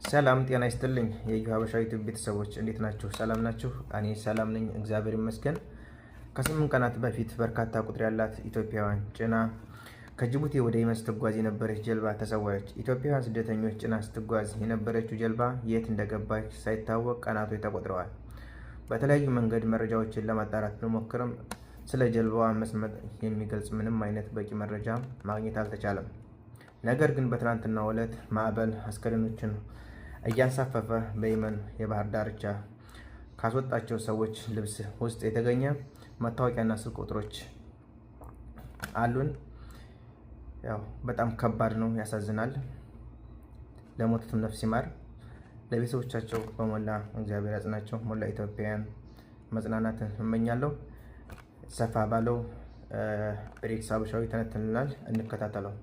ሰላም ጤና ይስጥልኝ የዩሃበሻዊት ቤተሰቦች እንዴት ናችሁ? ሰላም ናችሁ? እኔ ሰላም ነኝ፣ እግዚአብሔር ይመስገን። ከ8 ቀናት በፊት በርካታ ቁጥር ያላት ኢትዮጵያውያን ጭና ከጅቡቲ ወደ የመን ስትጓዝ የነበረች ጀልባ ተሰወረች። ኢትዮጵያውያን ስደተኞች ጭና ስትጓዝ የነበረችው ጀልባ የት እንደገባች ሳይታወቅ ቀናቶች ተቆጥረዋል። በተለያዩ መንገድ መረጃዎችን ለማጣራት ብንሞክርም ስለ ጀልባዋ መስመጥ የሚገልጽ ምንም አይነት በቂ መረጃ ማግኘት አልተቻለም። ነገር ግን በትናንትናው ዕለት ማዕበል አስከሬኖችን እያንሳፈፈ በየመን የባህር ዳርቻ ካስወጣቸው ሰዎች ልብስ ውስጥ የተገኘ መታወቂያና ስልክ ቁጥሮች አሉን። ያው በጣም ከባድ ነው፣ ያሳዝናል። ለሞቱትም ነፍስ ይማር፣ ለቤተሰቦቻቸው በሞላ እግዚአብሔር ያጽናቸው። ሞላ ኢትዮጵያውያን መጽናናትን እመኛለሁ። ሰፋ ባለው ብሬክስ ሀበሻዊ ተነትንልናል፣ እንከታተለው።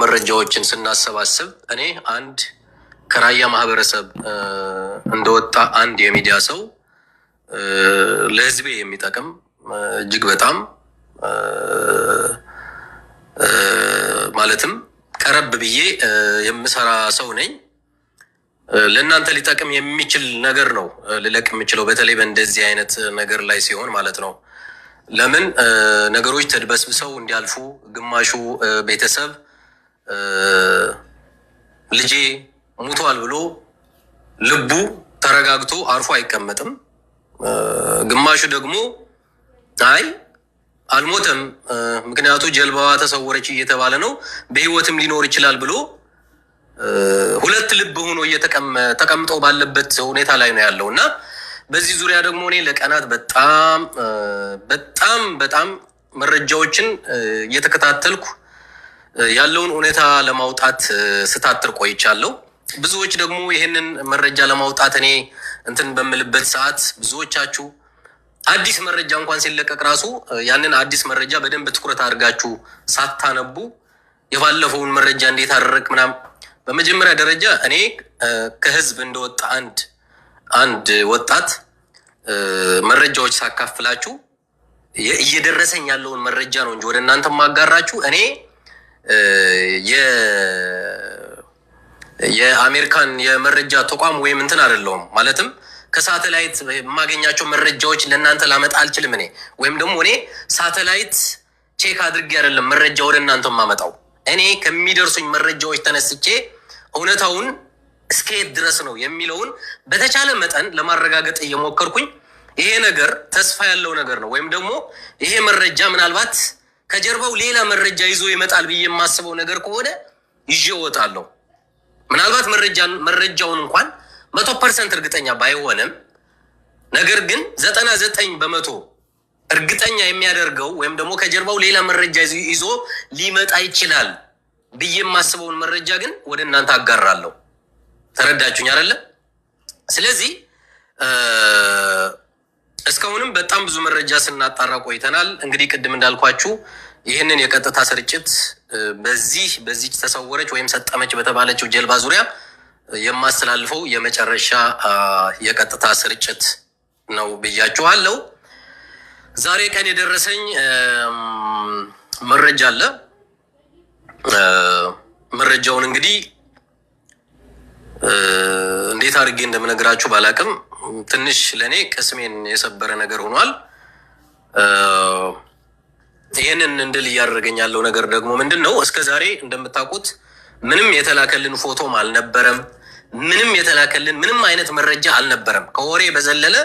መረጃዎችን ስናሰባስብ እኔ አንድ ከራያ ማህበረሰብ እንደወጣ አንድ የሚዲያ ሰው ለህዝቤ የሚጠቅም እጅግ በጣም ማለትም ቀረብ ብዬ የምሰራ ሰው ነኝ። ለእናንተ ሊጠቅም የሚችል ነገር ነው ልለቅ የምችለው፣ በተለይ በእንደዚህ አይነት ነገር ላይ ሲሆን ማለት ነው። ለምን ነገሮች ተድበስብሰው እንዲያልፉ ግማሹ ቤተሰብ ልጄ ሙቷል ብሎ ልቡ ተረጋግቶ አርፎ አይቀመጥም። ግማሹ ደግሞ አይ አልሞተም፣ ምክንያቱ ጀልባዋ ተሰወረች እየተባለ ነው፣ በህይወትም ሊኖር ይችላል ብሎ ሁለት ልብ ሆኖ ተቀምጦ ባለበት ሁኔታ ላይ ነው ያለው እና በዚህ ዙሪያ ደግሞ እኔ ለቀናት በጣም መረጃዎችን እየተከታተልኩ ያለውን ሁኔታ ለማውጣት ስታትር ቆይቻለሁ። ብዙዎች ደግሞ ይህንን መረጃ ለማውጣት እኔ እንትን በምልበት ሰዓት ብዙዎቻችሁ አዲስ መረጃ እንኳን ሲለቀቅ ራሱ ያንን አዲስ መረጃ በደንብ ትኩረት አድርጋችሁ ሳታነቡ የባለፈውን መረጃ እንዴት አደረግ ምናምን። በመጀመሪያ ደረጃ እኔ ከህዝብ እንደወጣ አንድ ወጣት መረጃዎች ሳካፍላችሁ እየደረሰኝ ያለውን መረጃ ነው እንጂ ወደ እናንተ ማጋራችሁ እኔ የአሜሪካን የመረጃ ተቋም ወይም እንትን አይደለሁም። ማለትም ከሳተላይት የማገኛቸው መረጃዎች ለእናንተ ላመጣ አልችልም። እኔ ወይም ደግሞ እኔ ሳተላይት ቼክ አድርጌ አይደለም መረጃ ወደ እናንተ ማመጣው። እኔ ከሚደርሱኝ መረጃዎች ተነስቼ እውነታውን እስከየት ድረስ ነው የሚለውን በተቻለ መጠን ለማረጋገጥ እየሞከርኩኝ ይሄ ነገር ተስፋ ያለው ነገር ነው ወይም ደግሞ ይሄ መረጃ ምናልባት ከጀርባው ሌላ መረጃ ይዞ ይመጣል ብዬ የማስበው ነገር ከሆነ ይዤ እወጣለሁ። ምናልባት መረጃውን እንኳን 100% እርግጠኛ ባይሆንም ነገር ግን 99% እርግጠኛ የሚያደርገው ወይም ደግሞ ከጀርባው ሌላ መረጃ ይዞ ሊመጣ ይችላል ብዬ የማስበውን መረጃ ግን ወደ እናንተ አጋራለሁ። ተረዳችሁኝ አይደለ? ስለዚህ እስካሁንም በጣም ብዙ መረጃ ስናጣራ ቆይተናል። እንግዲህ ቅድም እንዳልኳችሁ ይህንን የቀጥታ ስርጭት በዚህ ተሰወረች ወይም ሰጠመች በተባለችው ጀልባ ዙሪያ የማስተላልፈው የመጨረሻ የቀጥታ ስርጭት ነው ብያችኋለሁ። ዛሬ ቀን የደረሰኝ መረጃ አለ። መረጃውን እንግዲህ እንዴት አድርጌ እንደምነግራችሁ ባላቅም ትንሽ ለኔ ቅስሜን የሰበረ ነገር ሆኗል። ይህንን እንድል እያደረገኝ ያለው ነገር ደግሞ ምንድን ነው? እስከ ዛሬ እንደምታውቁት ምንም የተላከልን ፎቶም አልነበረም። ምንም የተላከልን ምንም አይነት መረጃ አልነበረም። ከወሬ በዘለለ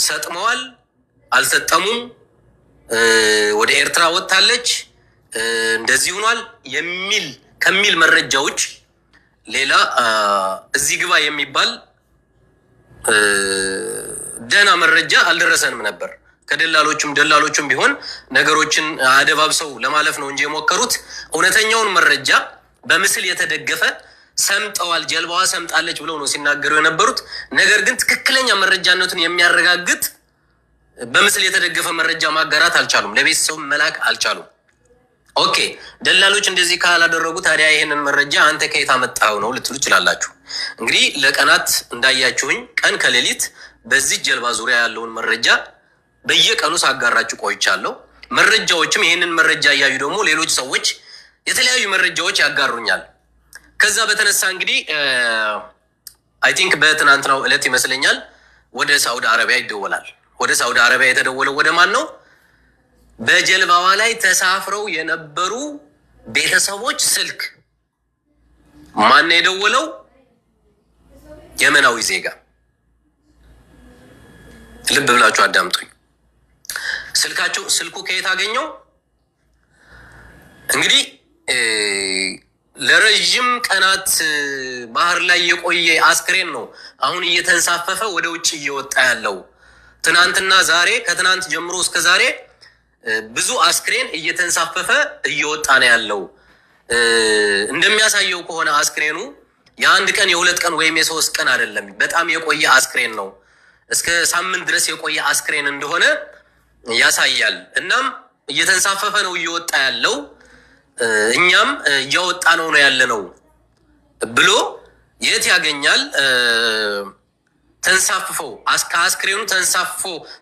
ሰጥመዋል፣ አልሰጠሙም፣ ወደ ኤርትራ ወጥታለች፣ እንደዚህ ሆኗል ከሚል መረጃዎች ሌላ እዚህ ግባ የሚባል ደህና መረጃ አልደረሰንም ነበር። ደላሎቹም ቢሆን ነገሮችን አደባብሰው ለማለፍ ነው እንጂ የሞከሩት እውነተኛውን መረጃ በምስል የተደገፈ ሰምጠዋል፣ ጀልባዋ ሰምጣለች ብለው ነው ሲናገሩ የነበሩት። ነገር ግን ትክክለኛ መረጃነቱን የሚያረጋግጥ በምስል የተደገፈ መረጃ ማጋራት አልቻሉም፣ ለቤተሰቡ መላክ አልቻሉም። ኦኬ ደላሎች እንደዚህ ካላደረጉ ታዲያ ይሄንን መረጃ አንተ ከየት አመጣኸው ነው ልትሉ ይችላላችሁ። እንግዲህ ለቀናት እንዳያችሁኝ ቀን ከሌሊት በዚህ ጀልባ ዙሪያ ያለውን መረጃ በየቀኑ ሳጋራችሁ ቆይቻለሁ። መረጃዎችም ይሄንን መረጃ እያዩ ደግሞ ሌሎች ሰዎች የተለያዩ መረጃዎች ያጋሩኛል። ከዛ በተነሳ እንግዲህ አይ ቲንክ በትናንትናው ዕለት ይመስለኛል ወደ ሳውዲ አረቢያ ይደወላል። ወደ ሳውዲ አረቢያ የተደወለው ወደ ማን ነው? በጀልባዋ ላይ ተሳፍረው የነበሩ ቤተሰቦች ስልክ። ማን ነው የደወለው? የመናዊ ዜጋ። ልብ ብላችሁ አዳምጡኝ። ስልኩ ከየት አገኘው? እንግዲህ ለረጅም ቀናት ባህር ላይ የቆየ አስክሬን ነው አሁን እየተንሳፈፈ ወደ ውጭ እየወጣ ያለው። ትናንትና ዛሬ፣ ከትናንት ጀምሮ እስከ ዛሬ ብዙ አስክሬን እየተንሳፈፈ እየወጣ ነው ያለው። እንደሚያሳየው ከሆነ አስክሬኑ የአንድ ቀን የሁለት ቀን ወይም የሶስት ቀን አይደለም፣ በጣም የቆየ አስክሬን ነው። እስከ ሳምንት ድረስ የቆየ አስክሬን እንደሆነ ያሳያል። እናም እየተንሳፈፈ ነው እየወጣ ያለው፣ እኛም እያወጣ ነው ያለ ነው ብሎ የት ያገኛል? ተንሳፍፈው ከአስክሬኑ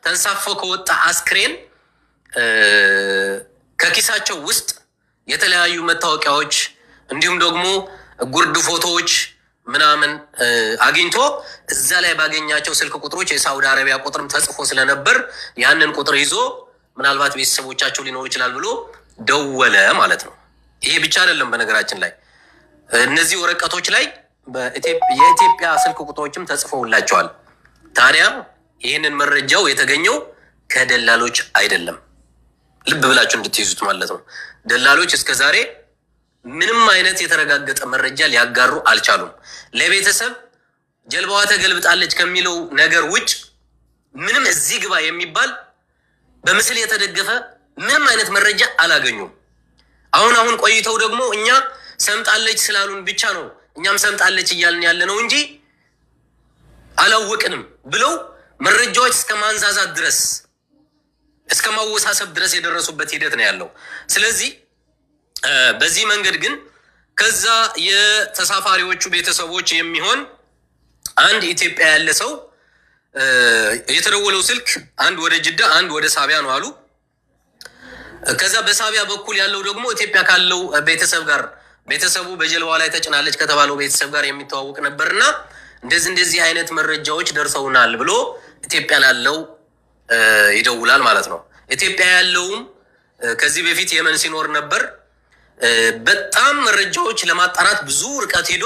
ተንሳፎ ከወጣ አስክሬን ከኪሳቸው ውስጥ የተለያዩ መታወቂያዎች እንዲሁም ደግሞ ጉርድ ፎቶዎች ምናምን አግኝቶ እዛ ላይ ባገኛቸው ስልክ ቁጥሮች የሳውዲ አረቢያ ቁጥርም ተጽፎ ስለነበር ያንን ቁጥር ይዞ ምናልባት ቤተሰቦቻቸው ሊኖሩ ይችላል ብሎ ደወለ ማለት ነው። ይሄ ብቻ አይደለም። በነገራችን ላይ እነዚህ ወረቀቶች ላይ የኢትዮጵያ ስልክ ቁጥሮችም ተጽፈውላቸዋል። ታዲያ ይህንን መረጃው የተገኘው ከደላሎች አይደለም። ልብ ብላችሁ እንድትይዙት ማለት ነው። ደላሎች እስከ ዛሬ ምንም አይነት የተረጋገጠ መረጃ ሊያጋሩ አልቻሉም። ለቤተሰብ ጀልባዋ ተገልብጣለች ከሚለው ነገር ውጭ ምንም እዚህ ግባ የሚባል በምስል የተደገፈ ምንም አይነት መረጃ አላገኙም። አሁን ቆይተው ደግሞ እኛ ሰምጣለች ስላሉን ብቻ ነው እኛም ሰምጣለች እያልን ያለ ነው እንጂ አላወቅንም ብለው መረጃዎች እስከ ማንዛዛት ድረስ እስከ ማወሳሰብ ድረስ የደረሱበት ሂደት ነው ያለው። ስለዚህ በዚህ መንገድ ግን ከዛ የተሳፋሪዎቹ ቤተሰቦች የሚሆን አንድ ኢትዮጵያ ያለ ሰው የተደወለው ስልክ አንድ ወደ ጅዳ አንድ ወደ ሳቢያ ነው አሉ። ከዛ በሳቢያ በኩል ያለው ደግሞ ኢትዮጵያ ካለው ቤተሰብ ጋር ቤተሰቡ በጀልባዋ ላይ ተጭናለች ከተባለው ቤተሰብ ጋር የሚተዋወቅ ነበርና እንደዚህ አይነት መረጃዎች ደርሰውናል ብሎ ኢትዮጵያ ላለው ይደውላል ማለት ነው። ኢትዮጵያ ያለውም ከዚህ በፊት የመን ሲኖር ነበር። በጣም መረጃዎች ለማጣራት ብዙ ርቀት ሄዶ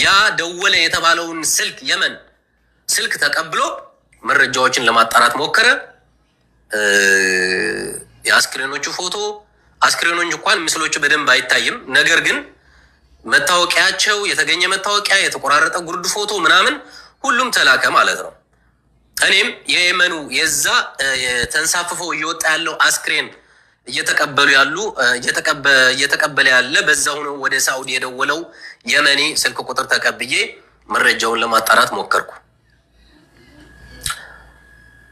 ያ ደወለ የተባለውን ስልክ የመን ስልክ ተቀብሎ መረጃዎችን ለማጣራት ሞከረ። የአስክሬኖቹ ፎቶ አስክሬኖች እንኳን ምስሎቹ በደንብ አይታይም። ነገር ግን መታወቂያቸው የተገኘ መታወቂያ፣ የተቆራረጠ ጉርድ ፎቶ ምናምን ሁሉም ተላከ ማለት ነው። እኔም የየመኑ የዛ ተንሳፍፎ እየወጣ ያለው አስክሬን እየተቀበለ ያለ በዛው ነው ወደ ሳውዲ የደወለው የመኒ ስልክ ቁጥር ተቀብዬ መረጃውን ለማጣራት ሞከርኩ።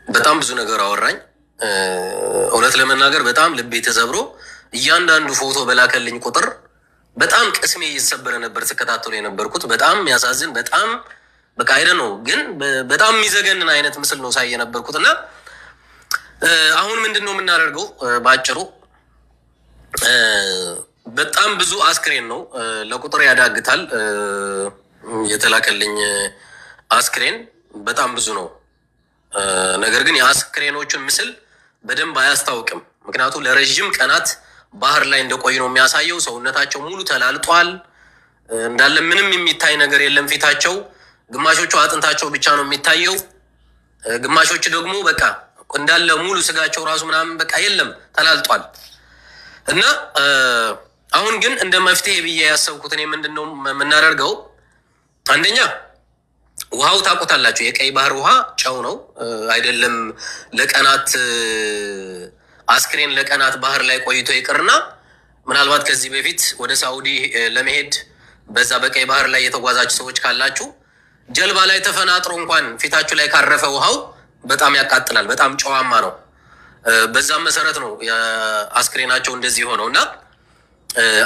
በጣም ብዙ ነገር አወራኝ። እውነት ለመናገር በጣም ልቤ ተሰብሮ እያንዳንዱ ፎቶ በላከልኝ ቁጥር በጣም ቅስሜ እየተሰበረ ነበር ተከታተሉ የነበርኩት። በጣም ያሳዝን፣ በጣም በቃ አይደ ነው ግን በጣም የሚዘገንን አይነት ምስል ነው ሳይ የነበርኩት። እና አሁን ምንድን ነው የምናደርገው? በአጭሩ በጣም ብዙ አስክሬን ነው፣ ለቁጥር ያዳግታል። የተላከልኝ አስክሬን በጣም ብዙ ነው። ነገር ግን የአስክሬኖቹን ምስል በደንብ አያስታውቅም። ምክንያቱም ለረዥም ቀናት ባህር ላይ እንደቆይ ነው የሚያሳየው። ሰውነታቸው ሙሉ ተላልጧል እንዳለ ምንም የሚታይ ነገር የለም ፊታቸው። ግማሾቹ አጥንታቸው ብቻ ነው የሚታየው፣ ግማሾቹ ደግሞ በቃ እንዳለ ሙሉ ስጋቸው ራሱ ምናምን በቃ የለም ተላልጧል። እና አሁን ግን እንደ መፍትሄ ብዬ ያሰብኩት እኔ ምንድን ነው የምናደርገው? አንደኛ ውሃው ታውቁታላችሁ፣ የቀይ ባህር ውሃ ጨው ነው አይደለም። ለቀናት አስክሬን ለቀናት ባህር ላይ ቆይቶ ይቅርና ምናልባት ከዚህ በፊት ወደ ሳኡዲ ለመሄድ በዛ በቀይ ባህር ላይ የተጓዛችሁ ሰዎች ካላችሁ ጀልባ ላይ ተፈናጥሮ እንኳን ፊታችሁ ላይ ካረፈ ውሃው በጣም ያቃጥላል። በጣም ጨዋማ ነው። በዛም መሰረት ነው አስክሬናቸው እንደዚህ ሆነው እና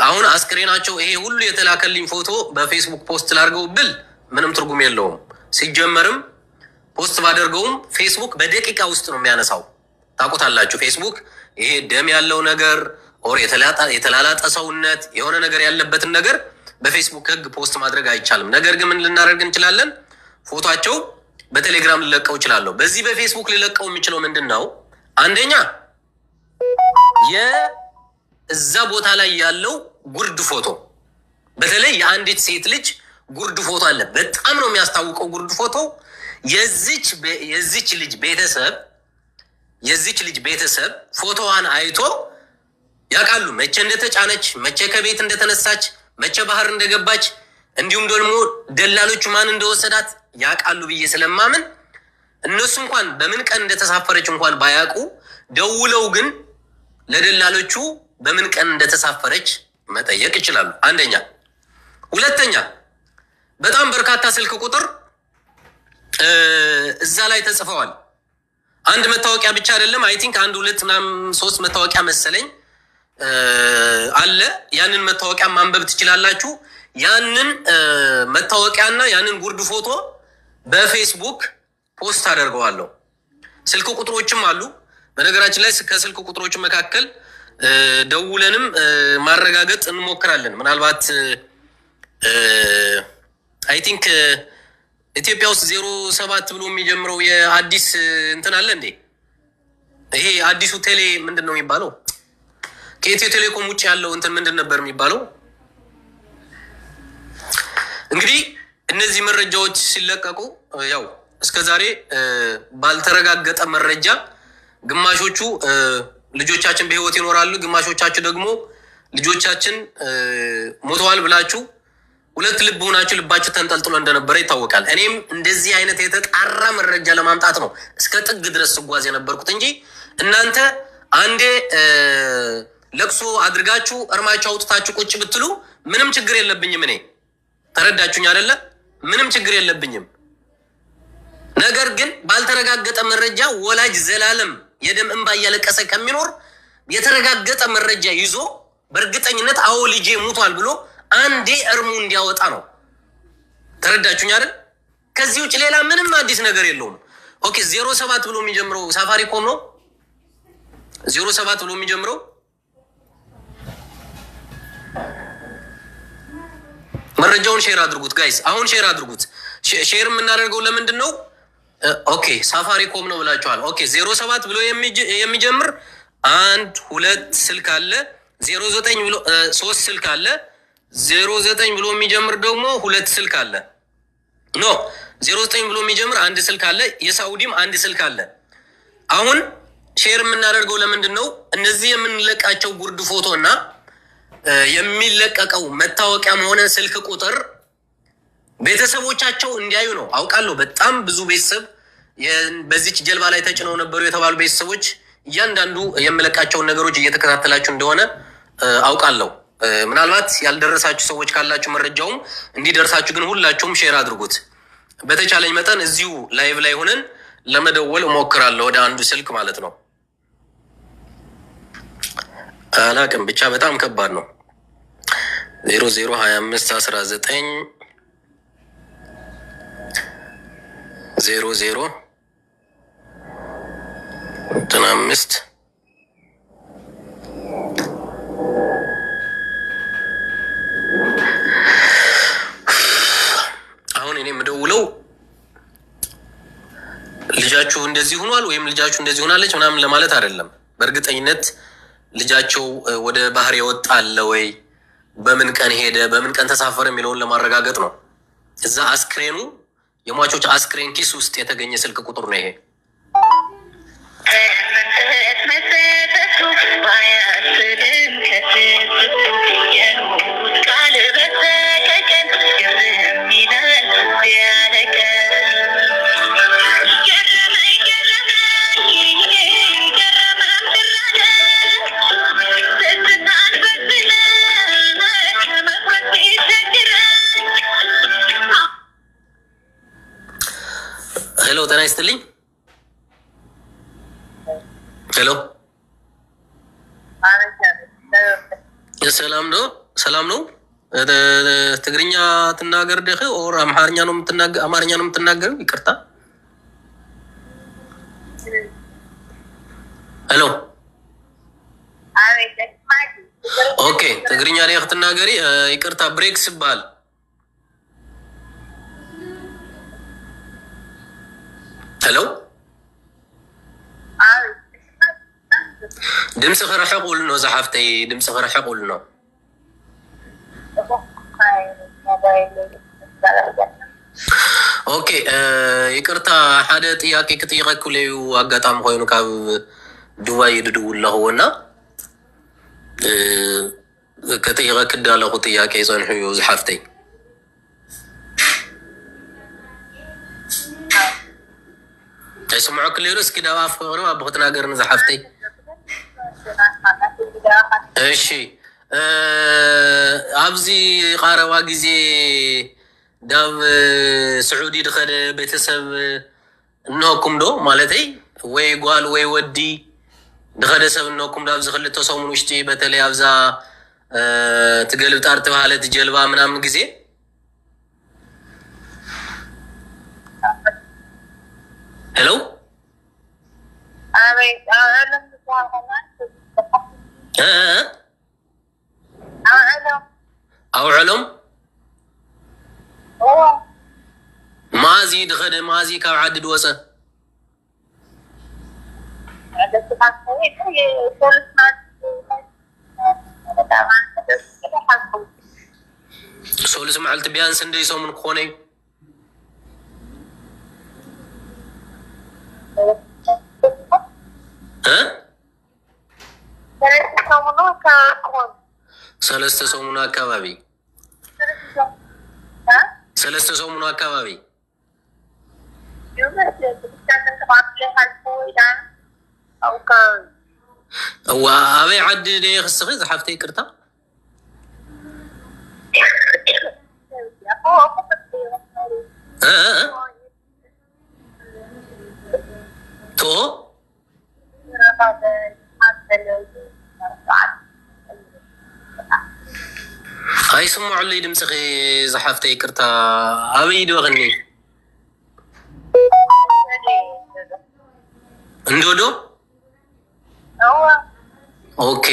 አሁን አስክሬናቸው ይሄ ሁሉ የተላከልኝ ፎቶ በፌስቡክ ፖስት ላድርገው ብል ምንም ትርጉም የለውም። ሲጀመርም ፖስት ባደርገውም ፌስቡክ በደቂቃ ውስጥ ነው የሚያነሳው። ታውቁታላችሁ። ፌስቡክ ይሄ ደም ያለው ነገር ኦር የተላላጠ ሰውነት የሆነ ነገር ያለበትን ነገር በፌስቡክ ህግ ፖስት ማድረግ አይቻልም። ነገር ግን ምን ልናደርግ እንችላለን? ፎቶቸው በቴሌግራም ልለቀው እችላለሁ። በዚህ በፌስቡክ ልለቀው የሚችለው ምንድን ነው? አንደኛ የእዛ ቦታ ላይ ያለው ጉርድ ፎቶ፣ በተለይ የአንዲት ሴት ልጅ ጉርድ ፎቶ አለ። በጣም ነው የሚያስታውቀው ጉርድ ፎቶ። የዚች ልጅ ቤተሰብ ፎቶዋን አይቶ ያውቃሉ። መቼ እንደተጫነች፣ መቼ ከቤት እንደተነሳች፣ መቼ ባህር እንደገባች፣ እንዲሁም ደግሞ ደላሎቹ ማን እንደወሰዳት ያውቃሉ ብዬ ስለማምን እነሱ እንኳን በምን ቀን እንደተሳፈረች እንኳን ባያውቁ ደውለው ግን ለደላሎቹ በምን ቀን እንደተሳፈረች መጠየቅ ይችላሉ። አንደኛ። ሁለተኛ በጣም በርካታ ስልክ ቁጥር እዛ ላይ ተጽፈዋል። አንድ መታወቂያ ብቻ አይደለም። አይ ቲንክ 1 2 ምናምን 3 መታወቂያ መሰለኝ አለ። ያንን መታወቂያ ማንበብ ትችላላችሁ። ያንን መታወቂያና ያንን ጉርድ ፎቶ በፌስቡክ ፖስት አደርገዋለሁ። ስልክ ቁጥሮችም አሉ። በነገራችን ላይ ከስልክ ቁጥሮች መካከል ደውለንም ማረጋገጥ እንሞክራለን። ምናልባት አይ ቲንክ ኢትዮጵያ ውስጥ 07 ብሎ የሚጀምረው የአዲስ እንትን አለ እንዴ? ይሄ አዲሱ ቴሌ ምንድን ነው የሚባለው? ከኢትዮ ቴሌኮም ውጭ ያለው እንትን ምንድን ነበር የሚባለው? እንግዲህ እነዚህ መረጃዎች ሲለቀቁ ያው እስከዛሬ ባልተረጋገጠ መረጃ ግማሾቹ ልጆቻችን በህይወት ይኖራሉ፣ ግማሾቻችሁ ደግሞ ልጆቻችን ሞተዋል ብላችሁ ሁለት ልብ ሆናችሁ ልባችሁ ተንጠልጥሎ እንደነበረ ይታወቃል። እኔም እንደዚህ አይነት የተጣራ መረጃ ለማምጣት ነው እስከ ጥግ ድረስ ስጓዝ የነበርኩት እንጂ እናንተ አንዴ ለቅሶ አድርጋችሁ እርማችሁ አውጥታችሁ ቁጭ ብትሉ ምንም ችግር የለብኝም። እኔ ተረዳችሁኝ አይደለ? ምንም ችግር የለብኝም። ነገር ግን ባልተረጋገጠ መረጃ ወላጅ ዘላለም የደም እንባ እያለቀሰ ከሚኖር የተረጋገጠ መረጃ ይዞ በእርግጠኝነት አዎ ልጄ ሙቷል ብሎ አንዴ እርሙ እንዲያወጣ ነው። ተረዳችሁኝ አይደል? ከዚህ ውጭ ሌላ ምንም አዲስ ነገር የለውም። ኦኬ 07 ብሎ የሚጀምረው ሳፋሪኮም ነው። 07 ብሎ የሚጀምረው መረጃውን ሼር አድርጉት ጋይስ። አሁን ሼር አድርጉት። ሼር የምናደርገው ለምንድን ነው? ኦኬ ሳፋሪኮም ነው ብላችኋል። ኦኬ 07 ብሎ የሚጀምር 1 2 ስልክ አለ። 09 ብሎ 3 ስልክ አለ። 09 ብሎ የሚጀምር ደግሞ 2 ስልክ አለ። ኖ 09 ብሎ የሚጀምር 1 ስልክ አለ። የሳውዲም 1 ስልክ አለ። አሁን ሼር የምናደርገው ለምንድን ነው? እነዚህ የምንለቃቸው ጉርድ ፎቶ እና የሚለቀቀው መታወቂያም ሆነ ስልክ ቁጥር ቤተሰቦቻቸው እንዲያዩ ነው። አውቃለሁ በጣም ብዙ ቤተሰብ በዚች ጀልባ ላይ ተጭነው ነበሩ የተባሉ ቤተሰቦች እያንዳንዱ የምለቃቸውን ነገሮች እየተከታተላችሁ እንደሆነ አውቃለሁ። ምናልባት ያልደረሳችሁ ሰዎች ካላችሁ መረጃውም እንዲደርሳችሁ ግን ሁላችሁም ሼር አድርጉት። በተቻለኝ መጠን እዚሁ ላይቭ ላይ ሆነን ለመደወል እሞክራለሁ ወደ አንዱ ስልክ ማለት ነው። አላቅም ብቻ በጣም ከባድ ነው። 002519 0095 አሁን እኔ የምደውለው ልጃችሁ እንደዚህ ሆኗል ወይም ልጃችሁ እንደዚህ ሆናለች ምናምን ለማለት አይደለም። በእርግጠኝነት ልጃቸው ወደ ባህር የወጣ አለ ወይ፣ በምን ቀን ሄደ፣ በምን ቀን ተሳፈረ የሚለውን ለማረጋገጥ ነው። እዛ አስክሬኑ የሟቾች አስክሬን ኪስ ውስጥ የተገኘ ስልክ ቁጥር ነው ይሄ። ሄሎ ጤና ይስጥልኝ። ሄሎ ሰላም ነው ትግርኛ ትናገር ደኸ ኦር አማርኛ ነው የምትናገረው? ይቅርታ ሄሎ ኦኬ ትግርኛ ላይ ክትናገሪ ይቅርታ ብሬክስ ይባል ሄሎ ድምፂ ክረሕቕ ውሉ ነው ዝሓፍተይ ድምፂ ክረሕቕ ውሉ ነው ኦኬ ይቅርታ ሓደ ጥያቄ ክጥይቀኩ ለዩ አጋጣሚ ኮይኑ ካብ ዱባይ ድድውል ኣለኹና ከጥይቀክ ዳለኹ ጥያቄ ፀንሑ እዩ ዝሓፍተይ ኣይስምዖ ክለይሩ እስኪ ዳብ ኣፍ ክቅርብ ኣብ ክትናገር ንዝሓፍተይ እሺ ኣብዚ ቃረባ ግዜ ዳብ ስዑዲ ድኸደ ቤተሰብ እንሆኩም ዶ ማለተይ ወይ ጓል ወይ ወዲ ድኸደ ሰብ እንሆኩም ዶ ኣብዚ ክልተ ሰሙን ውሽጢ በተለይ ኣብዛ ትገልብጣር ተባሃለት ጀልባ ምናምን ግዜ ሄሎ ኣውዕሎም ማዚ ድኸደ ማዚ ካብ ዓዲ ድወፀ ሶሉስ መዓልቲ ቢያንስ እንደይ ሰሙን ክኾነ እዩ ሰለስተ ሰሙኑ አካባቢ ኣበይ ዓዲ ደ ክስኺ ዝሓፍተይ ይቅርታ ቶ ኣይስምዖለይ ድምፅኺ ዝሓፍተይ ይቅርታ ኣበይ ድበኽኒ እንዶዶ ኦኬ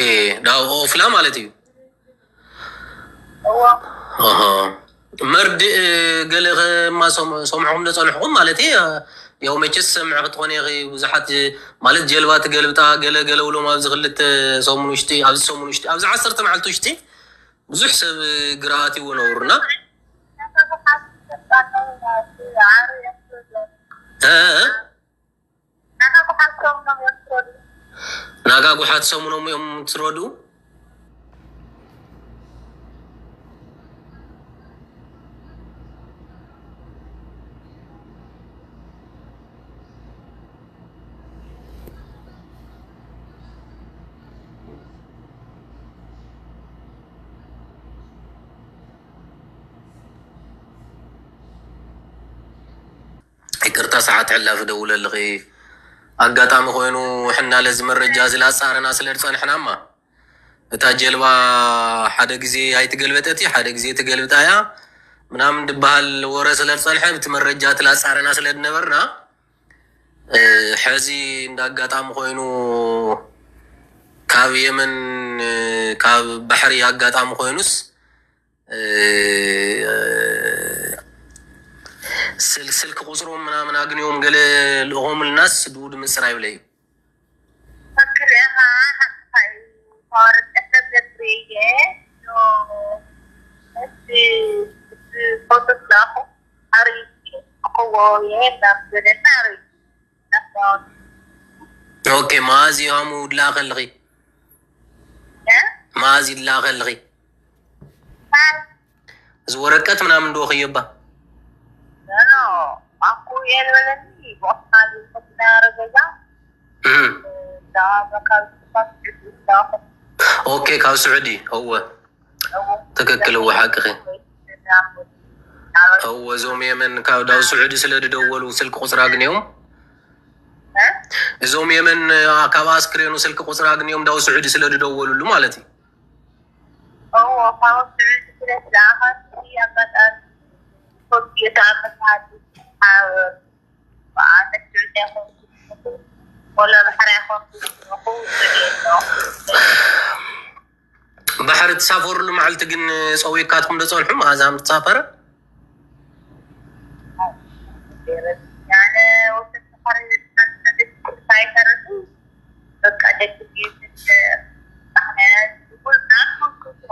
ዳው ኦፍላ ማለት እዩ መርድእ ገለ ማ ሰምዖም ዘፀንሕኩም ማለት ያው መቸስ ሰምዕ ክትኾነ ብዙሓት ማለት ጀልባ ትገልብጣ ገለ ውሎም ኣብዚ ክልተ ሰሙን ውሽጢ ኣብዚ ሰሙን ውሽጢ ኣብዚ 10 መዓልቲ ውሽጢ ብዙሕ ሰብ ግርኣት ይዎ ነውሩና ናጋ ጉሓት ሰሙኖም እዮም ትረዱ ይቅርታ ሰዓት ዕላፍ ደውለ ኣለኺ ኣጋጣሚ ኮይኑ ሕና ለዚ መረጃ ዝላፃረና ስለ ዝፀንሕናማ እታ ጀልባ ሓደ ግዜ ኣይትገልበጠት ሓደ ግዜ ትገልብጣ እያ ምናምን ድበሃል ወረ ስለ ዝፀንሐ እቲ መረጃ ትላፃረና ስለ ዝነበርና ሕዚ እንዳ ኣጋጣሚ ኮይኑ ካብ የመን ካብ ባሕሪ ኣጋጣሚ ኮይኑስ ስልክ ቁፅሮም ምናምን አግኒዮም ገለ ልኦም ልናስ ድውድ ምፅራ ይብለይ ኦኬ ማዚ ሃሙ ድላኸልኺ ማዚ ድላኸልኺ እዚ ወረቀት ምናምን ዶ ኸየባ aku elwelani bosal benar saja dah bakal pas dah اوكي كاو سعودي هو تككل هو حقي هو زوم يمن كاو داو سعودي سلا دولو سلك قصرا غنيوم እዞም የመን አካባ አስክሬኑ ስልክ ቁጥር አግኝቶም ዳው ስዑዲ ስለደወሉሉ ማለት ነው አዎ ስዑዲ ስለላሃት ያባጣል ፎኪታ መሳት وعندك تعرف ولا بحر ياخذ بحر تسافر له معلت ግን ጸውይካትኩም ደጸልሁም አዛም ተሳፈረ يعني وقت السفر سايكرت بقى دكتي احنا نقول ناخذ كتر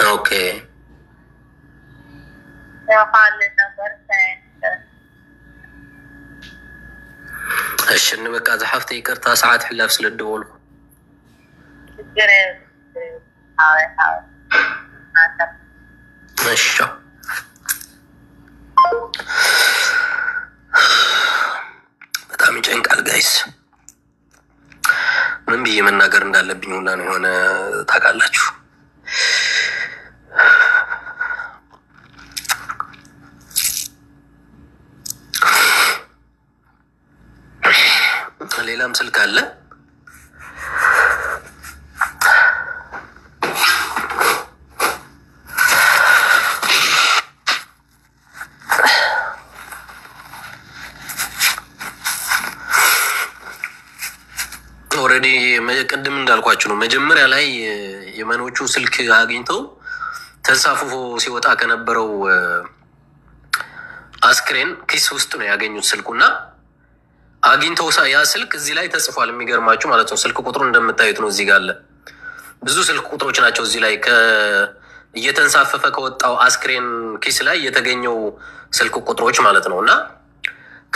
اوكي يا قال النظر እሺ በቃ ዘሐፍተ ይቅርታ ሰዓት ሕላፍ ስለደወሉ እሺ በጣም ይጨንቃል ጋይስ ምን ብዬ መናገር እንዳለብኝ ሁላ ነው የሆነ ታውቃላችሁ ሌላም ስልክ አለ ኦሬዲ ቅድም እንዳልኳችሁ ነው መጀመሪያ ላይ የመኖቹ ስልክ አግኝተው ተንሳፍፎ ሲወጣ ከነበረው አስክሬን ኪስ ውስጥ ነው ያገኙት ስልኩና አግኝተው ያ ስልክ እዚህ ላይ ተጽፏል የሚገርማችሁ ማለት ነው ስልክ ቁጥሩ እንደምታዩት ነው እዚህ ጋር አለ ብዙ ስልክ ቁጥሮች ናቸው እዚህ ላይ እየተንሳፈፈ ከወጣው አስክሬን ኪስ ላይ የተገኘው ስልክ ቁጥሮች ማለት ነውና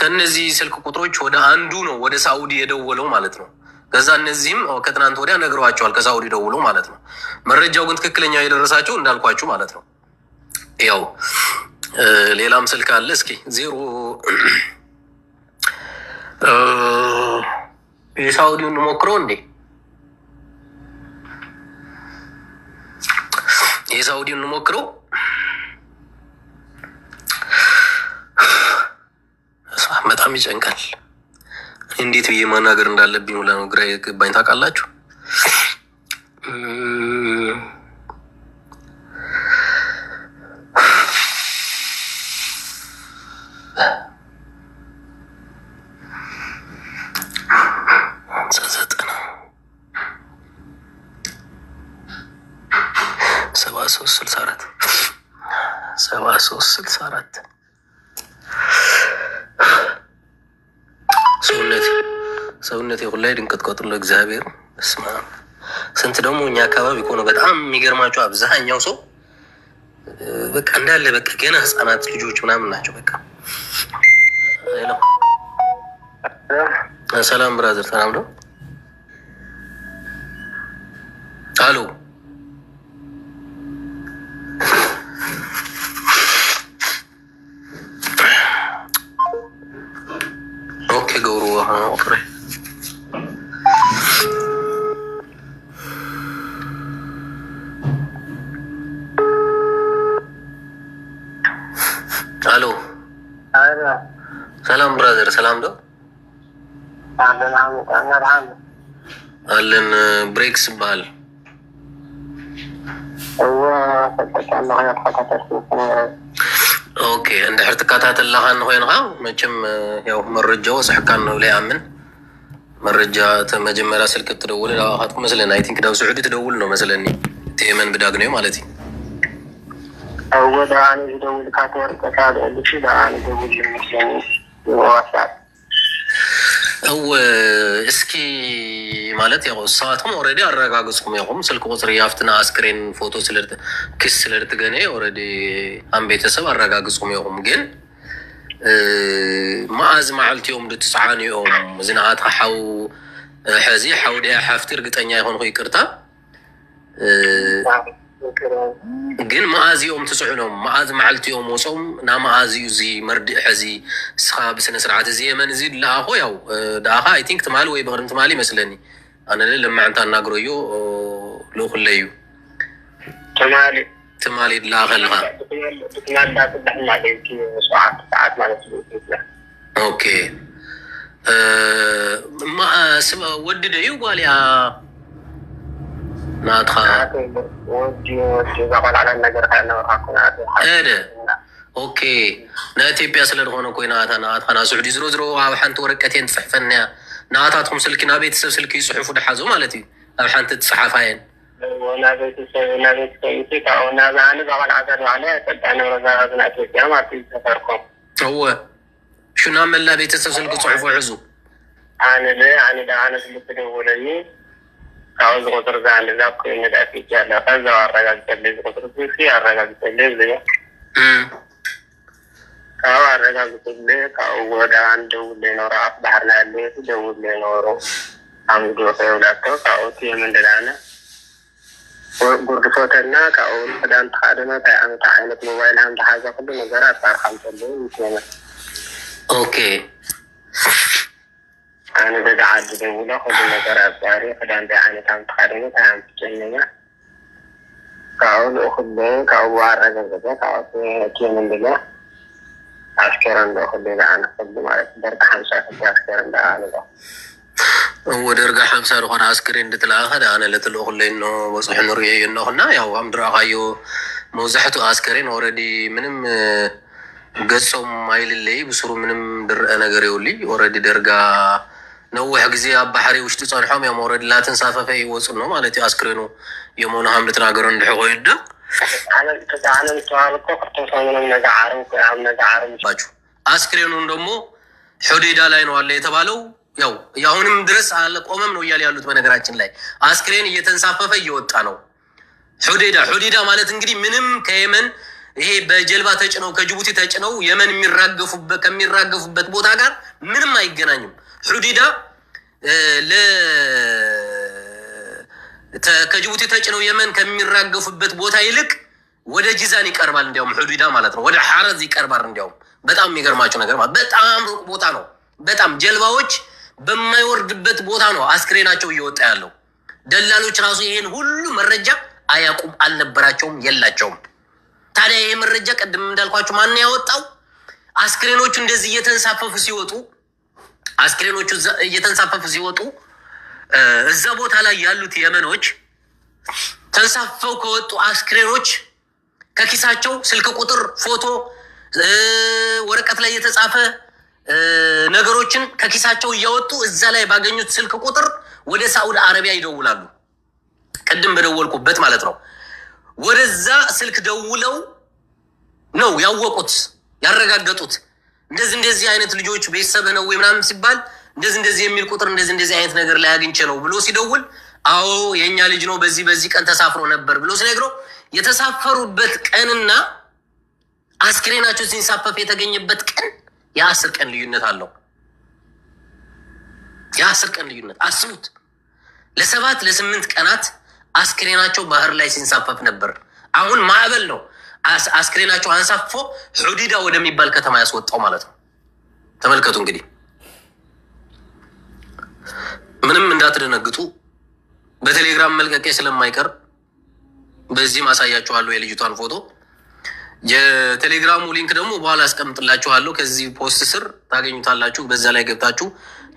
ከነዚህ ስልክ ቁጥሮች ወደ አንዱ ነው ወደ ሳኡዲ የደወለው ማለት ነው ከዛ እነዚህም ከትናንት ወዲያ ነግረዋቸዋል ከሳኡዲ ደውሎ ማለት ነው መረጃው ግን ትክክለኛ የደረሳቸው እንዳልኳችሁ ማለት ነው ያው ሌላም ስልክ አለ እስኪ 0 የሳኡዲውን ሞክረው እንዴ የሳኡዲውን ሞክረው በጣም ይጨንቃል እንዴት ብዬ ማናገር እንዳለብኝ ሁላ ነው ግራ የገባኝ ታውቃላችሁ ሰውነቴ ሁላ ድንቀጥቀጡ ለእግዚአብሔር እስማ ስንት ደግሞ እኛ አካባቢ እኮ ነው በጣም የሚገርማቸው አብዛኛው ሰው በቃ እንዳለ በቃ ገና ህፃናት ልጆች ምናምን ናቸው በቃ ሄሎ ሰላም ብራዘር ሰላም ነው አሎ ኦኬ ጎሩ ኦኬ አሎ ሰላም ብራዘር ሰላም ነው አለን ብሬክስ ባል ኦኬ እንደ ህርትካታተል ለሃን ሆይንሃ መቼም ያው መረጃው ሰሕካን ነው ሊያምን መረጃ ተመጀመሪያ ስልክ ተደውል አጥቁ መስለን አይ ቲንክ ዳው ስዑዲ ተደውል ነው መስለኒ ተየመን ብዳግ ነው ማለት ነው ወደ አንድ ደውል ካተወርቀ ካለ ልጅ ዳን ደውል መስለኒ ወዋሳት እስኪ ማለት ያው ሰዓቱም ኦሬዲ አረጋግጽኩም ያውም ስልክ ቁጥር ያፍትና አስክሬን ፎቶ ስለርት ክስ ስለርት ገኔ ኦሬዲ አም ቤተሰብ አረጋግጽኩም ያውም ግን ማአዝ ማዓልቲዮም ድትሳዓኒዮም ዝናአት ሓው ሕዚ ሓውዲያ ሓፍቲ እርግጠኛ ይሆን ሆይ ቅርታ ግን ማአዚዮም ትጽዕኖም ማአዝ ማዓልቲዮም ወጾም ና ማአዚዩ ዚ መርድእ ሕዚ ስኻ ብስነ ስርዓት እዚ የመን እዚ ለኣኾ ያው ዳኻ አይ ቲንክ ትማሊ ወይ በቅድም ትማሊ ይመስለኒ ኣነ ለማዕንታ እናግረዮ ልኹለዩ ትማሊ ላኸልኻ ኦኬ ወድደ ይጓል ያ ናትኻ ወዲ ዘቆል ዓለ ነገር ካለካኩናት ኦኬ ንኢትዮጵያ ስለ ዝኾነ ኮይና ናትኻ ናስዑዲ ዝሮ ዝሮ ኣብ ሓንቲ ወረቀቴን ትፅሕፈና ናታትኩም ስልኪ ናብ ቤተሰብ ስልኪ ይፅሑፉ ድሓዙ ማለት እዩ ኣብ ሓንቲ ትፅሓፋየን ናብ ቤተሰብ ካብኡ ናብኣነ ዘቆል ዓዘር ባዕለ ፀጣ ንብረ ዛና ኢትዮጵያ ማለት እዩ ተፈርኮም እወ ሽና መላ ቤተሰብ ስልኪ ፅሑፉ ሕዙ ኣነ ስልክ ደውለኒ ካብኡ ዝቁጥር ዛንዛ ኮይኑ ዳፊት ያለ ከዛ ኣረጋግጠለይ ዝቁጥር ኣረጋግጠለይ ዝያ ካብኡ ኣረጋግጠለይ ካብኡ ወደ ደውለይ ኖሮ ኣፍ ባሕርና ያለየቱ ደውለይ ኖሮ ኣምዶ ከየብላቶ ካብኡ የምንድላነ ጉርድፎተና ካብኡ ክዳን ተካደነ ታይ ዓመት ዓይነት ሞባይል ሃምተሓዘ ኩሉ ነገር ኣጣርካምተለይ ይስመ ኦኬ ኣነ ደጋ ዓዲ ደውሎ ኩሉ ነገር ኣባሪ ክዳን ታይ ዓይነት ሃምተካደነ ታይ ዓመት ጨነኛ ካብኡ ንእኩለ ካብኡ ኣረጋገጠ ካብኡ የምንድለ ኣስከረ እንደኩለ ዝዓነ ክሉ ማለት ደርጋ 50 ክልተ ኣስከረ እንዳኣለ ወደርጋ 50 ዝኾነ ኣስክሬን እንድትለኣኸ ኣነ ለትልእኩለይ ኖ በፅሑ ንሪኦ የኖኹና ያው ኣብ ድረኣኻዮ መብዛሕትኡ ኣስከሬን ኦልሬዲ ምንም ገጾም ኣይልለይ ብስሩ ምንም ድርአ ነገር የውሊ ኦልሬዲ ደርጋ ነዊሕ ግዜ ኣብ ባሕሪ ውሽጢ ፀንሖም እዮም ኦልሬዲ ላተንሳፈፈ ይወፅእ ነው ማለት እዩ ኣስክሬኑ የሞኑ ሃም ልትናገሮ እንድሕቆ ይደ ኣነ ምትባልኮ ክርቶም ሰሙኖም ነጋዓርም አስክሬኑን ደግሞ ሑዴዳ ላይ ነው አለ የተባለው። ያው አሁንም ድረስ አልቆመም ነው እያሉ ያሉት። በነገራችን ላይ አስክሬን እየተንሳፈፈ እየወጣ ነው። ሑዴዳ ማለት እንግዲህ ምንም ከየመን ይሄ በጀልባ ተጭነው ከጅቡቲ ተጭነው የመን ከሚራገፉበት ቦታ ጋር ምንም አይገናኝም። ሑዴዳ ከጅቡቲ ተጭነው የመን ከሚራገፉበት ቦታ ይልቅ ወደ ጂዛን ይቀርባል። እንዲያውም ሑዴዳ ማለት ነው ወደ ሐረዝ ይቀርባል። እንዲያውም በጣም የሚገርማቸው ነገር ማለት በጣም ሩቅ ቦታ ነው። በጣም ጀልባዎች በማይወርድበት ቦታ ነው አስክሬናቸው እየወጣ ያለው። ደላሎች ራሱ ይሄን ሁሉ መረጃ አያውቁም፣ አልነበራቸውም፣ የላቸውም። ታዲያ ይሄ መረጃ ቀደም እንዳልኳችሁ ማን ያወጣው? አስክሬኖቹ እንደዚህ እየተንሳፈፉ ሲወጡ እዛ ቦታ ላይ ያሉት የመኖች ተንሳፈው ከወጡ አስክሬኖች ከኪሳቸው ስልክ ቁጥር፣ ፎቶ፣ ወረቀት ላይ የተጻፈ ነገሮችን ከኪሳቸው እያወጡ እዛ ላይ ባገኙት ስልክ ቁጥር ወደ ሳዑዲ አረቢያ ይደውላሉ። ቅድም በደወልኩበት ማለት ነው። ወደዛ ስልክ ደውለው ነው ያወቁት ያረጋገጡት። እንደዚህ አይነት ልጆች ቤተሰብህ ነው ወይ ምናምን ሲባል እንደዚህ የሚል ቁጥር እንደዚህ አይነት ነገር ላይ አግኝቼ ነው ብሎ ሲደውል አዎ የኛ ልጅ ነው በዚህ ቀን ተሳፍሮ ነበር ብሎ ሲነግረው የተሳፈሩበት ቀንና አስክሬናቸው ሲንሳፈፍ የተገኘበት ቀን የ10 ቀን ልዩነት አለው። የ10 ቀን ልዩነት አስቡት። ለ7 ለ8 ቀናት አስክሬናቸው ባህር ላይ ሲንሳፈፍ ነበር። አሁን ማዕበል ነው አስክሬናቸው አንሳፎ ሑዴዳ ወደሚባል ከተማ ያስወጣው ማለት ነው። ተመልከቱ እንግዲህ ምንም እንዳትደነግጡ። በቴሌግራም መልቀቄ ስለማይቀር በዚህ ማሳያችኋለሁ የልጅቷን ፎቶ። የቴሌግራሙ ሊንክ ደግሞ በኋላ አስቀምጥላችኋለሁ። ከዚህ ፖስት ስር ታገኙታላችሁ። በዛ ላይ ገብታችሁ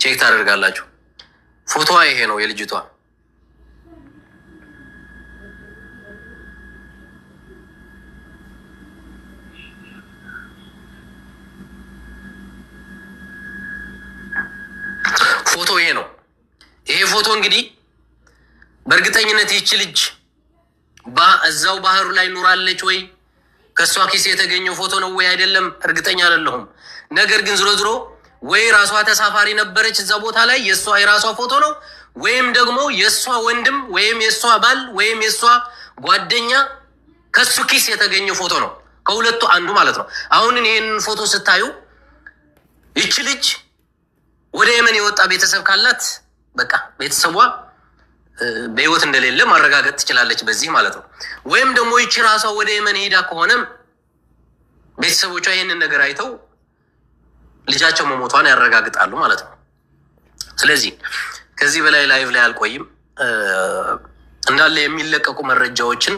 ቼክ ታደርጋላችሁ። ፎቶዋ ይሄ ነው የልጅቷ። ፎቶ ይሄ ነው። ይሄ ፎቶ እንግዲህ በእርግጠኝነት ይቺ ልጅ እዛው ባህሩ ላይ ኑራለች ወይ ከሷ ኪስ የተገኘው ፎቶ ነው ወይ አይደለም እርግጠኛ አይደለሁም። ነገር ግን ዝሮ ወይ ራሷ ተሳፋሪ ነበረች እዛ ቦታ ላይ የራሷ ፎቶ ነው፣ ወይም ደግሞ የሷ ወንድም ወይም የሷ ባል ወይም የሷ ጓደኛ ከሱ ኪስ የተገኘው ፎቶ ነው። ከሁለቱ አንዱ ማለት ነው። አሁን ይሄን ፎቶ ስታዩ ይቺ ልጅ ወደ የመን የወጣ ቤተሰብ ካላት በቃ ቤተሰቧ በህይወት እንደሌለ ማረጋገጥ ትችላለች በዚህ ማለት ነው። ወይም ደግሞ ይቺ ራሷ ወደ የመን ሄዳ ከሆነም ቤተሰቦቿ ይህንን ነገር አይተው ልጃቸው መሞቷን ያረጋግጣሉ ማለት ነው። ስለዚህ ከዚህ በላይ ላይቭ ላይ አልቆይም። እንዳለ የሚለቀቁ መረጃዎችን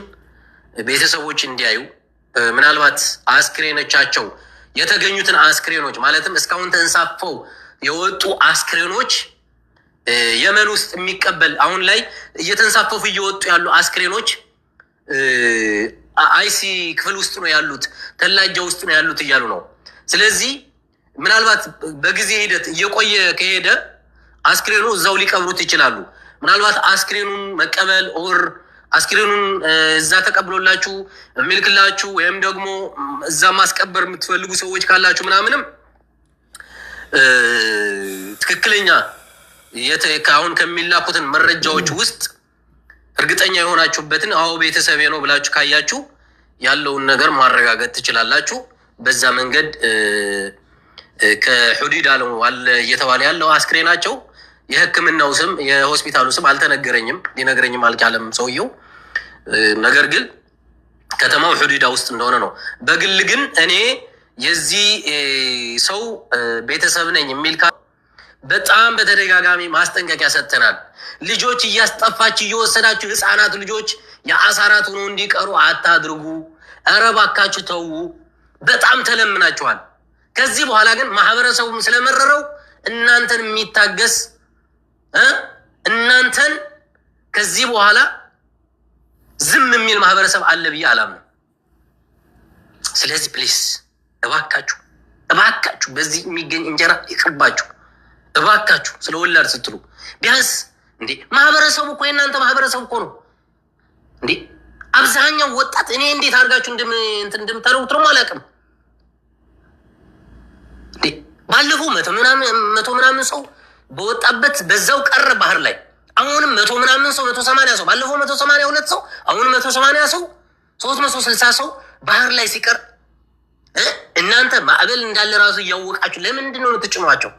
ቤተሰቦች እንዲያዩ ምናልባት አስክሬኖቻቸው የተገኙትን አስክሬኖች ማለትም እስካሁን ተንሳፈው የወጡ አስክሬኖች የመን ውስጥ የሚቀበል አሁን ላይ እየተንሳፈፉ እየወጡ ያሉ አስክሬኖች አይሲ ክፍል ውስጥ ነው ያሉት፣ ተላጃ ውስጥ ነው ያሉት እያሉ ነው። ስለዚህ ምናልባት በጊዜ ሂደት እየቆየ ከሄደ አስክሬኑ እዛው ሊቀብሩት ይችላሉ። ምናልባት አስክሬኑን መቀበል ኦር አስክሬኑን እዛ ተቀብሎላችሁ የሚልክላችሁ ወይም ደግሞ እዛ ማስቀበር የምትፈልጉ ሰዎች ካላችሁ ምናምንም ትክክለኛ አሁን ከሚላኩትን መረጃዎች ውስጥ እርግጠኛ የሆናችሁበትን አዎ ቤተሰቤ ነው ብላችሁ ካያችሁ ያለውን ነገር ማረጋገጥ ትችላላችሁ። በዛ መንገድ ከሁዲዳ ነው አለ እየተባለ ያለው አስክሬናቸው የሕክምናው ስም የሆስፒታሉ ስም አልተነገረኝም፣ ሊነግረኝም አልቻለም ሰውየው። ነገር ግን ከተማው ሁዲዳ ውስጥ እንደሆነ ነው። በግል ግን እኔ የዚህ ሰው ቤተሰብ ነኝ የሚል በጣም በተደጋጋሚ ማስጠንቀቂያ ሰጥተናል። ልጆች እያስጠፋች እየወሰዳችሁ ህፃናት ልጆች የአሳራት ሆኖ እንዲቀሩ አታድርጉ። ኧረ እባካችሁ ተዉ። በጣም ተለምናችኋል። ከዚህ በኋላ ግን ማህበረሰቡም ስለመረረው እናንተን የሚታገስ እናንተን ከዚህ በኋላ ዝም የሚል ማህበረሰብ አለ ብዬ አላምንም። ስለዚህ ፕሊስ እባካችሁ እባካችሁ በዚህ የሚገኝ እንጀራ ይቅርባችሁ። እባካችሁ ስለ ወላድ ስትሉ ቢያንስ እንዴ ማህበረሰቡ እኮ የእናንተ ማህበረሰብ እኮ ነው እንዴ። አብዛኛው ወጣት እኔ እንዴት አድርጋችሁ እንደምታደርጉት ነው አላውቅም። እንዴ ባለፈው መቶ ምናምን ሰው በወጣበት በዛው ቀረ ባህር ላይ። አሁንም 100 ምናምን ሰው 180 ሰው ባለፈው 182 ሰው አሁን 180 ሰው 360 ሰው ባህር ላይ ሲቀር እናንተ ማዕበል እንዳለ ራሱ እያወቃችሁ ለምንድን ነው የምትጭኗቸው?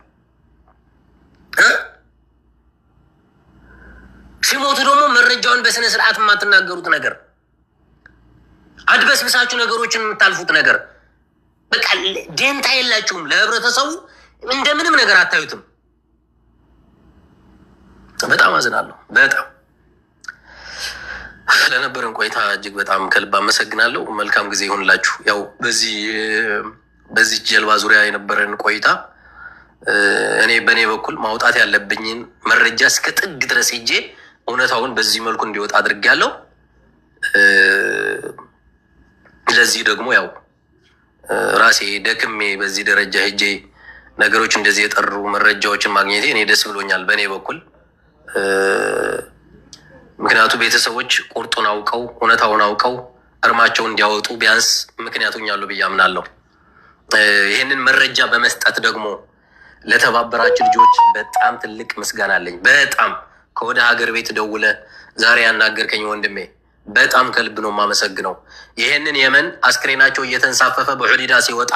ሲሞቱ ደግሞ መረጃውን በስነ ስርዓት የማትናገሩት ነገር፣ አድበስብሳችሁ ነገሮችን የምታልፉት ነገር፣ በቃ ደንታ የላችሁም። ለህብረተሰቡ እንደምንም ነገር አታዩትም። በጣም አዝናለሁ። በጣም ለነበረን ቆይታ እጅግ በጣም ከልብ አመሰግናለሁ። መልካም ጊዜ ይሁንላችሁ። ያው በዚህ ጀልባ ዙሪያ የነበረን ቆይታ እኔ በእኔ በኩል ማውጣት ያለብኝን መረጃ እስከ ጥግ ድረስ ሄጄ እውነታውን በዚህ መልኩ እንዲወጣ አድርጌያለሁ። ለዚህ ደግሞ ያው ራሴ ደክሜ በዚህ ደረጃ ሄጄ ነገሮች እንደዚህ የጠሩ መረጃዎችን ማግኘቴ እኔ ደስ ብሎኛል በእኔ በኩል። ምክንያቱ ቤተሰቦች ቁርጡን አውቀው እውነታውን አውቀው እርማቸውን እንዲያወጡ ቢያንስ ምክንያቱኛሉ ብዬ አምናለሁ። ይህንን መረጃ በመስጠት ደግሞ ለተባበራችሁ ልጆች በጣም ትልቅ ምስጋና አለኝ። በጣም ከወደ ሀገር ቤት ደውለ ዛሬ ያናገርከኝ ወንድሜ በጣም ከልብ ነው የማመሰግነው። ይህንን የመን አስክሬናቸው እየተንሳፈፈ በሁዲዳ ሲወጣ